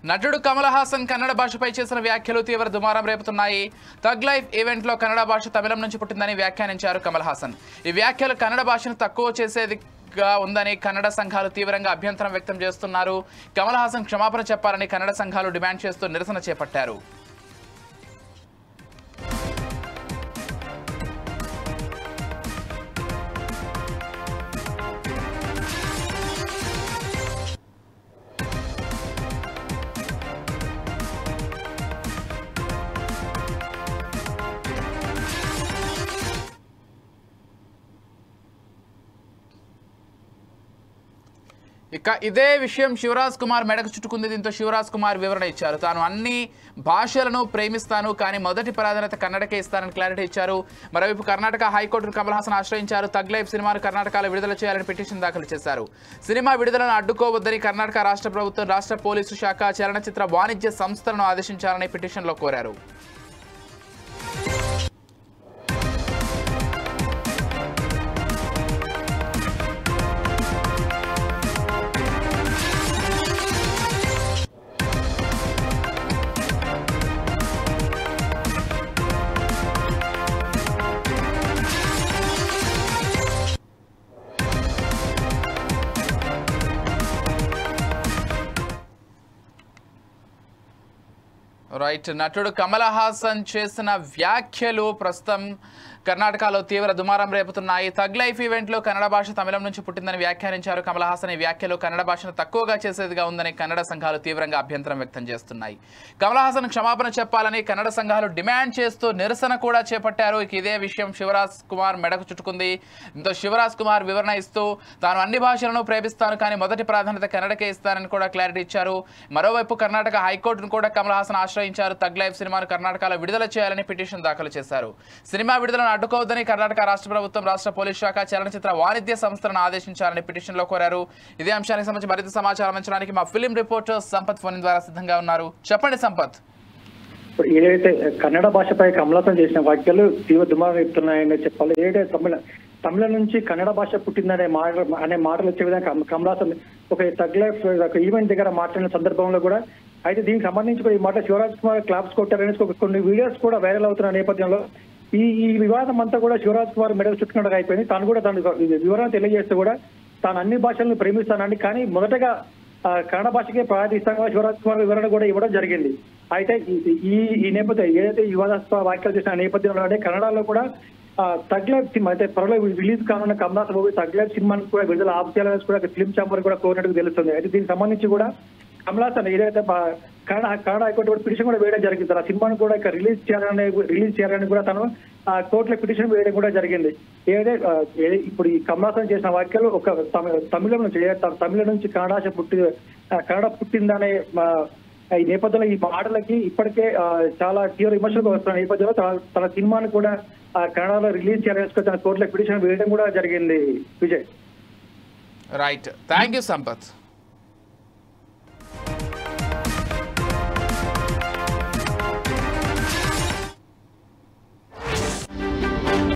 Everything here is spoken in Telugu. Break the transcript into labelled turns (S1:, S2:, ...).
S1: నటుడు కమల్ హాసన్ కన్నడ భాషపై చేసిన వ్యాఖ్యలు తీవ్ర దుమారం రేపుతున్నాయి. థగ్ లైఫ్ ఈవెంట్లో కన్నడ భాష తమిళం నుంచి పుట్టిందని వ్యాఖ్యానించారు కమల్ హాసన్. ఈ వ్యాఖ్యలు కన్నడ భాషను తక్కువ చేసేదిగా ఉందని కన్నడ సంఘాలు తీవ్రంగా అభ్యంతరం వ్యక్తం చేస్తున్నారు. కమల్ హాసన్ క్షమాపణ చెప్పాలని కన్నడ సంఘాలు డిమాండ్ చేస్తూ నిరసన చేపట్టారు. ఇక ఇదే విషయం శివరాజ్ కుమార్ మెడకు చుట్టుకుంది. దీంతో శివరాజ్ కుమార్ వివరణ ఇచ్చారు. తాను అన్ని భాషలను ప్రేమిస్తాను, కానీ మొదటి ప్రాధాన్యత కన్నడకే ఇస్తానని క్లారిటీ ఇచ్చారు. మరోవైపు కర్ణాటక హైకోర్టును కమల్ హాసన్ ఆశ్రయించారు. థగ్ లైఫ్ సినిమాను కర్ణాటకలో విడుదల చేయాలని పిటిషన్ దాఖలు చేశారు. సినిమా విడుదలను అడ్డుకోవద్దని కర్ణాటక రాష్ట్ర ప్రభుత్వం, రాష్ట్ర పోలీసు శాఖ, చలనచిత్ర వాణిజ్య సంస్థలను ఆదేశించాలని పిటిషన్లో కోరారు. రైట్, నటుడు కమల్ హాసన్ చేసిన వ్యాఖ్యలు ప్రస్తుతం కర్ణాటకలో తీవ్ర దుమారం రేపుతున్నాయి. థగ్ లైఫ్ ఈవెంట్లో కన్నడ భాష తమిళం నుంచి పుట్టిందని వ్యాఖ్యానించారు కమల్ హాసన్. ఈ వ్యాఖ్యలు కన్నడ భాషను తక్కువగా చేసేదిగా ఉందని కన్నడ సంఘాలు తీవ్రంగా అభ్యంతరం వ్యక్తం చేస్తున్నాయి. కమల్ హాసన్ క్షమాపణ చెప్పాలని కన్నడ సంఘాలు డిమాండ్ చేస్తూ నిరసన కూడా చేపట్టారు. ఇదే విషయం శివరాజ్ కుమార్ మెడకు చుట్టుకుంది. దీంతో శివరాజ్ కుమార్ వివరణ ఇస్తూ తాను అన్ని భాషలను ప్రేమిస్తాను, కానీ మొదటి ప్రాధాన్యత కన్నడకే ఇస్తానని కూడా క్లారిటీ ఇచ్చారు. మరోవైపు కర్ణాటక హైకోర్టును కూడా కమల్ హాసన్ ఆశ్రయించారు. థగ్ లైఫ్ సినిమాను కర్ణాటకలో విడుదల చేయాలని పిటిషన్ దాఖలు చేశారు. సినిమా విడుదలను అడ్డుకోవద్దని కర్ణాటక రాష్ట్ర ప్రభుత్వం, రాష్ట్ర పోలీసు శాఖ, చలనచిత్ర వాణిజ్య సంస్థలను ఆదేశించాలని పిటిషన్లో కోరారు. ఇదే అంశానికి సంబంధించి మరింత సమాచారం అందించడానికి మా ఫిలిం రిపోర్టర్ సంపత్ ఫోన్ ద్వారా సిద్ధంగా ఉన్నారు. చెప్పండి సంపత్.
S2: ఏదైతే కన్నడ భాషపై కమల్ హాసన్ చేసిన వ్యాఖ్యలు తీవ్ర దుమారం రేపుతున్నాయని చెప్పాలి. ఏదైతే తమిళ నుంచి కన్నడ భాష పుట్టిందనే మాటలు వచ్చే విధంగా కమల్ హాసన్ ఒక థగ్ లైఫ్ ఒక ఈవెంట్ దగ్గర మాట్లాడిన సందర్భంలో కూడా అయితే దీనికి సంబంధించి కూడా ఈ మాట శివరాజ్ కుమార్ క్లాప్స్ కొట్టారనేసి కొన్ని వీడియోస్ కూడా వైరల్ అవుతున్న నేపథ్యంలో ఈ వివాదం అంతా కూడా శివరాజ్ కుమార్ మెడల్ చుట్టుకున్నట్టుగా అయిపోయింది. తాను కూడా దాని వివరణ తెలియజేస్తూ కూడా తాను అన్ని భాషలను ప్రేమిస్తానండి, కానీ మొదటగా కన్నడ భాషకే ప్రాధాన్యత శివరాజ్ కుమార్ వివరణ కూడా ఇవ్వడం జరిగింది. అయితే ఈ నేపథ్యం ఏదైతే వివాదాస్పద వ్యాఖ్యలు చేసిన నేపథ్యంలోనే కన్నడలో కూడా థగ్ లైఫ్ సినిమా అయితే త్వరలో రిలీజ్ కానున్న Kamal Haasan movie tug life సినిమాను కూడా విడుదల ఆఫ్ చేయాలని కూడా ఫిల్మ్ ఛాంబర్ కూడా కోరినట్టు తెలుస్తుంది. అయితే దీనికి సంబంధించి కూడా కమల్ హాసన్ ఏదైతే కన్నడ హైకోర్టు కూడా పిటిషన్ కూడా వేయడం జరిగింది. ఆ సినిమాను కూడా ఇక్కడ రిలీజ్ చేయాలని కూడా తను కోర్టులో పిటిషన్ వేయడం కూడా జరిగింది. ఏదైతే ఇప్పుడు ఈ కమల్ హాసన్ చేసిన వ్యాఖ్యలు ఒక తమిళ నుంచి కన్నడ పుట్టిందనే ఈ నేపథ్యంలో ఈ మాటలకి ఇప్పటికే చాలా తీవ్ర విమర్శలు వస్తున్న నేపథ్యంలో తన సినిమాను కూడా కన్నడలో రిలీజ్ చేయాలని తన కోర్టులో పిటిషన్ వేయడం కూడా జరిగింది. Vijay.
S1: Right, thank you Sampath.